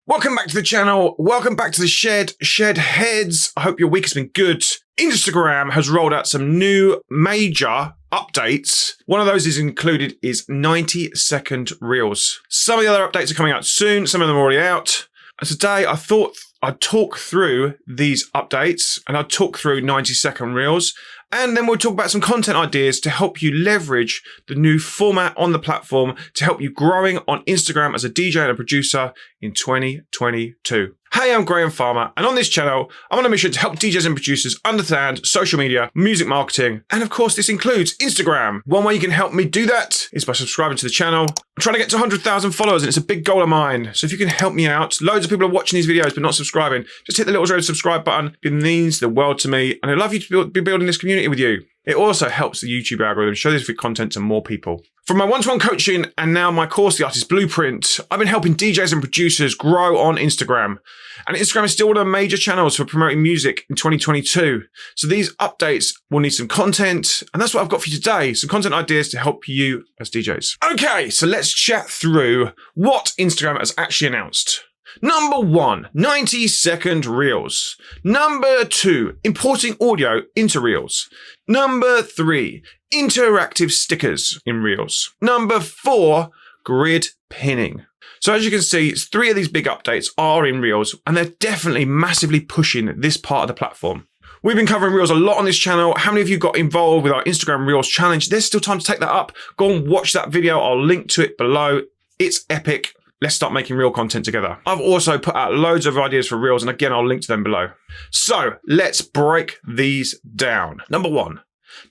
Welcome back to the channel. Welcome back to the shed heads. I hope your week has been good. Instagram has rolled out some new major updates. One of those is 90-second reels. Some of the other updates are coming out soon. Some of them are already out. And today I thought I'd talk through these updates and I'd talk through 90-second reels. And then we'll talk about some content ideas to help you leverage the new format on the platform to help you growing on Instagram as a DJ and a producer in 2022. Hey, I'm Grahame Farmer, and on this channel, I'm on a mission to help DJs and producers understand social media, music marketing, and of course, this includes Instagram. One way you can help me do that is by subscribing to the channel. I'm trying to get to 100,000 followers, and it's a big goal of mine. So if you can help me out, loads of people are watching these videos but not subscribing. Just hit the little red subscribe button. It means the world to me, and I'd love you to be building this community with you. It also helps the YouTube algorithm show this content to more people. From my one-to-one coaching and now my course, The Artist Blueprint, I've been helping DJs and producers grow on Instagram. And Instagram is still one of the major channels for promoting music in 2022. So these updates will need some content, and that's what I've got for you today, some content ideas to help you as DJs. Okay, so let's chat through what Instagram has actually announced. Number 1, 90-second reels. Number 2, importing audio into reels. Number 3, interactive stickers in reels. Number 4, grid pinning. So as you can see, 3 of these big updates are in reels, and they're definitely massively pushing this part of the platform. We've been covering reels a lot on this channel. How many of you got involved with our Instagram Reels challenge? There's still time to take that up. Go and watch that video. I'll link to it below. It's epic. Let's start making reel content together. I've also put out loads of ideas for reels, and again, I'll link to them below. So let's break these down. Number 1,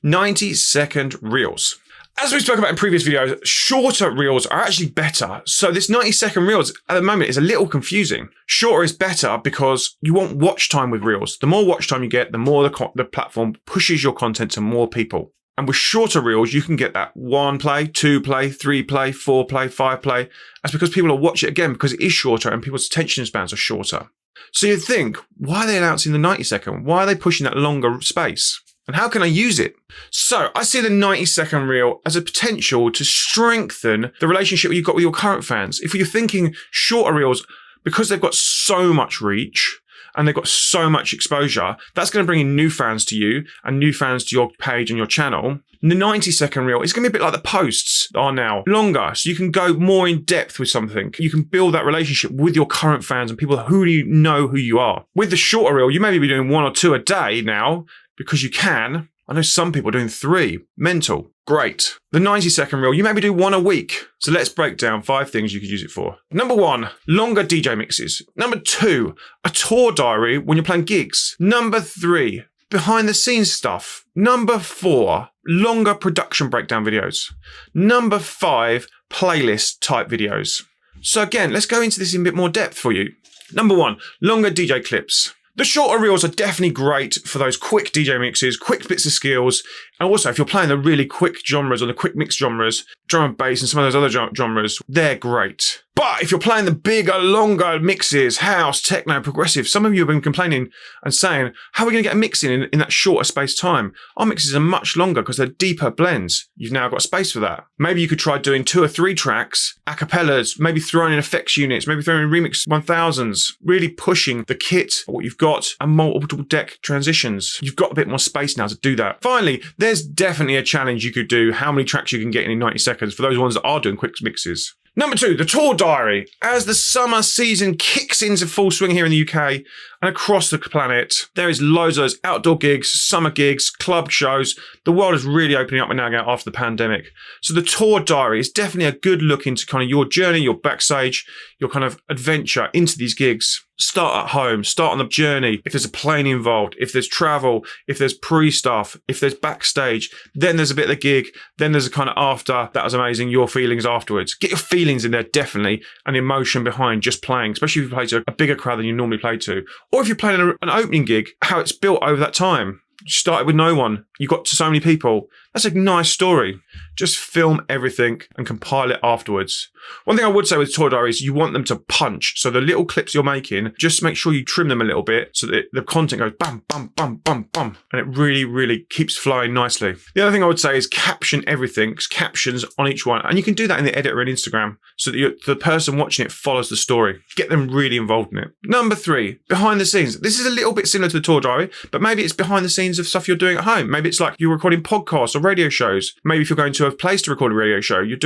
90-second reels. As we spoke about in previous videos, shorter reels are actually better. So this 90-second reels at the moment is a little confusing. Shorter is better because you want watch time with reels. The more watch time you get, the more the platform pushes your content to more people. And with shorter reels, you can get that 1 play, 2 play, 3 play, 4 play, 5 play. That's because people will watch it again because it is shorter and people's attention spans are shorter. So you'd think, why are they announcing the 90-second? Why are they pushing that longer space? And how can I use it? So I see the 90-second reel as a potential to strengthen the relationship you've got with your current fans. If you're thinking shorter reels, because they've got so much reach, and they've got so much exposure, that's going to bring in new fans to you and new fans to your page and your channel. And the 90-second reel is going to be a bit like the posts are now, longer, so you can go more in depth with something. You can build that relationship with your current fans and people who know who you are. With the shorter reel, you may be doing 1 or 2 a day now because you can. I know some people are doing 3. Mental. Great. The 90-second reel, you maybe do 1 a week. So let's break down 5 things you could use it for. Number 1, longer DJ mixes. Number 2, a tour diary when you're playing gigs. Number 3, behind the scenes stuff. Number 4, longer production breakdown videos. Number 5, playlist type videos. So again, let's go into this in a bit more depth for you. Number 1, longer DJ clips. The shorter reels are definitely great for those quick DJ mixes, quick bits of skills. And also, if you're playing the really quick genres or the quick mix genres, drum and bass and some of those other genres, they're great. But if you're playing the bigger, longer mixes, house, techno, progressive, some of you have been complaining and saying, how are we going to get a mix in that shorter space time? Our mixes are much longer because they're deeper blends. You've now got space for that. Maybe you could try doing 2 or 3 tracks, a cappellas, maybe throwing in effects units, maybe throwing in remix 1000s, really pushing the kit, what you've got, and multiple deck transitions. You've got a bit more space now to do that. Finally, there's definitely a challenge you could do, how many tracks you can get in 90 seconds for those ones that are doing quick mixes. Number 2, the tour diary. As the summer season kicks into full swing here in the UK and across the planet, there is loads of those outdoor gigs, summer gigs, club shows. The world is really opening up now after the pandemic. So the tour diary is definitely a good look into kind of your journey, your backstage, your kind of adventure into these gigs. Start at home, start on the journey. If there's a plane involved, if there's travel, if there's pre-stuff, if there's backstage, then there's a bit of the gig, then there's a kind of after, that was amazing, your feelings afterwards. Get your feelings in there definitely, and the emotion behind just playing, especially if you play to a bigger crowd than you normally play to. Or if you're playing an opening gig, how it's built over that time. You started with no one, you got to so many people. That's a nice story. Just film everything and compile it afterwards. One thing I would say with tour diaries, you want them to punch. So the little clips you're making, just make sure you trim them a little bit so that the content goes bam, bam, bam, bam, bam. And it really, really keeps flowing nicely. The other thing I would say is caption everything, captions on each one. And you can do that in the editor in Instagram so that the person watching it follows the story. Get them really involved in it. Number 3, behind the scenes. This is a little bit similar to the tour diary, but maybe it's behind the scenes of stuff you're doing at home. Maybe it's like you're recording podcasts or radio shows. Maybe if you're going to a place to record a radio show, you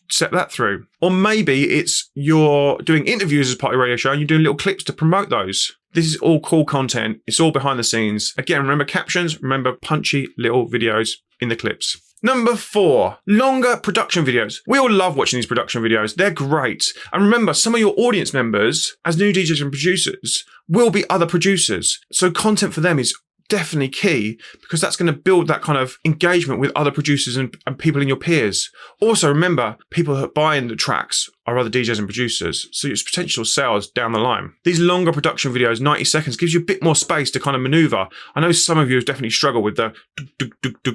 set that through. Or maybe it's you're doing interviews as part of your radio show and you're doing little clips to promote those. This is all cool content. It's all behind the scenes. Again, remember captions, remember punchy little videos in the clips. Number 4, longer production videos. We all love watching these production videos. They're great. And remember, some of your audience members, as new DJs and producers, will be other producers. So content for them is definitely key because that's going to build that kind of engagement with other producers and people in your peers. Also, remember, people that buy in the tracks are other DJs and producers, so it's potential sales down the line. These longer production videos, 90 seconds, gives you a bit more space to kind of maneuver. I know some of you have definitely struggled with the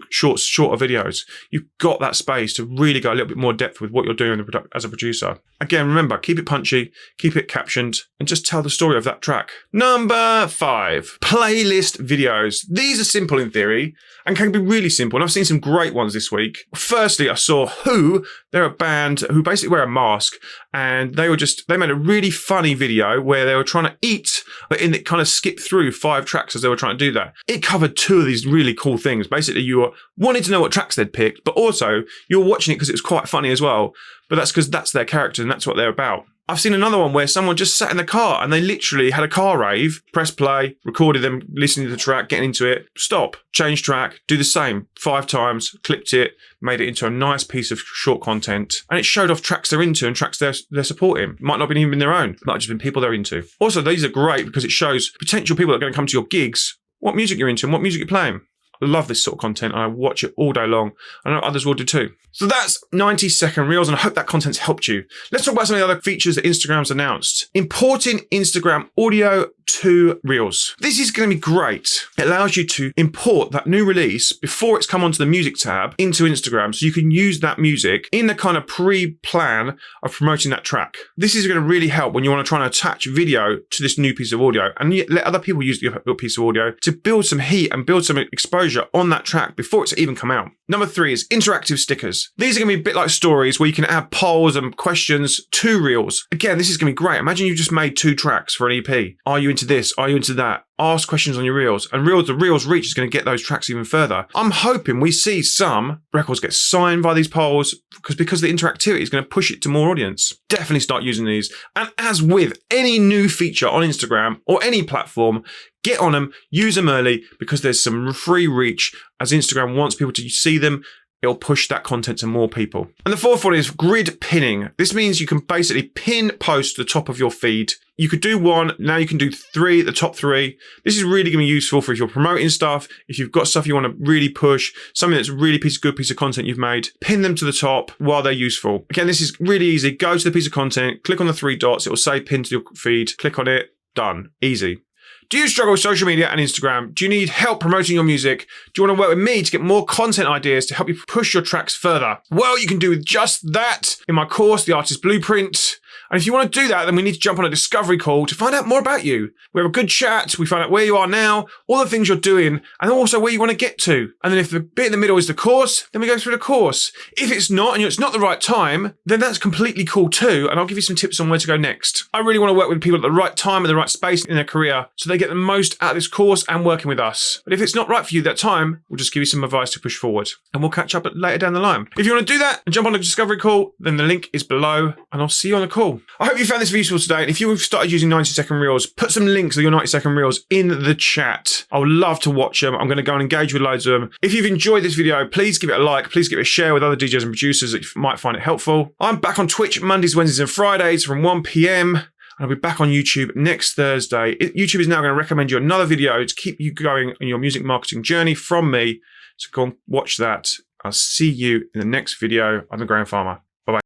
shorter videos. You've got that space to really go a little bit more depth with what you're doing as a producer. Again, remember, keep it punchy, keep it captioned, and just tell the story of that track. Number 5, playlist videos. These are simple in theory and can be really simple. And I've seen some great ones this week. Firstly, I saw Who. They're a band who basically wear a mask, and they made a really funny video where they were trying to eat, but it kind of skipped through 5 tracks as they were trying to do that. It covered 2 of these really cool things. Basically, you wanted to know what tracks they'd picked, but also you were watching it because it was quite funny as well. But that's because that's their character and that's what they're about. I've seen another one where someone just sat in the car and they literally had a car rave, press play, recorded them listening to the track, getting into it, stop, change track, do the same 5 times, clipped it, made it into a nice piece of short content. And it showed off tracks they're into and tracks they're supporting. Might not have been even their own, might have just been people they're into. Also, these are great because it shows potential people that are going to come to your gigs, what music you're into and what music you're playing. I love this sort of content and I watch it all day long. I know others will do too. So that's 90-second reels and I hope that content's helped you. Let's talk about some of the other features that Instagram's announced. Importing Instagram audio to Reels. This is going to be great. It allows you to import that new release before it's come onto the music tab into Instagram so you can use that music in the kind of pre-plan of promoting that track. This is going to really help when you want to try and attach video to this new piece of audio and let other people use your piece of audio to build some heat and build some exposure on that track before it's even come out. Number 3 is interactive stickers. These are going to be a bit like stories where you can add polls and questions to Reels. Again, this is going to be great. Imagine you just made 2 tracks for an EP. Are you into this? Are you into that? Ask questions on your Reels. And the Reels reach is going to get those tracks even further. I'm hoping we see some records get signed by these polls because the interactivity is going to push it to more audience. Definitely start using these. And as with any new feature on Instagram or any platform, get on them, use them early because there's some free reach. As Instagram wants people to see them, it'll push that content to more people. And the 4th one is grid pinning. This means you can basically pin posts to the top of your feed. You could do 1, now you can do 3, the top 3. This is really going to be useful for if you're promoting stuff, if you've got stuff you want to really push, something that's a really good piece of content you've made, pin them to the top while they're useful. Again, this is really easy. Go to the piece of content, click on the 3 dots, it will say pin to your feed, click on it, done. Easy. Do you struggle with social media and Instagram? Do you need help promoting your music? Do you want to work with me to get more content ideas to help you push your tracks further? Well, you can do just that in my course, The Artist Blueprint. And if you want to do that, then we need to jump on a discovery call to find out more about you. We have a good chat. We find out where you are now, all the things you're doing, and also where you want to get to. And then if the bit in the middle is the course, then we go through the course. If it's not, and it's not the right time, then that's completely cool too. And I'll give you some tips on where to go next. I really want to work with people at the right time and the right space in their career so they get the most out of this course and working with us. But if it's not right for you that time, we'll just give you some advice to push forward. And we'll catch up later down the line. If you want to do that and jump on a discovery call, then the link is below and I'll see you on the call. I hope you found this useful today. And if you've started using 90-second reels, put some links of your 90-second reels in the chat. I would love to watch them. I'm going to go and engage with loads of them. If you've enjoyed this video, please give it a like. Please give it a share with other DJs and producers that you might find it helpful. I'm back on Twitch Mondays, Wednesdays and Fridays from 1 p.m. And I'll be back on YouTube next Thursday. YouTube is now going to recommend you another video to keep you going on your music marketing journey from me. So go and watch that. I'll see you in the next video. I'm the Grahame Farmer.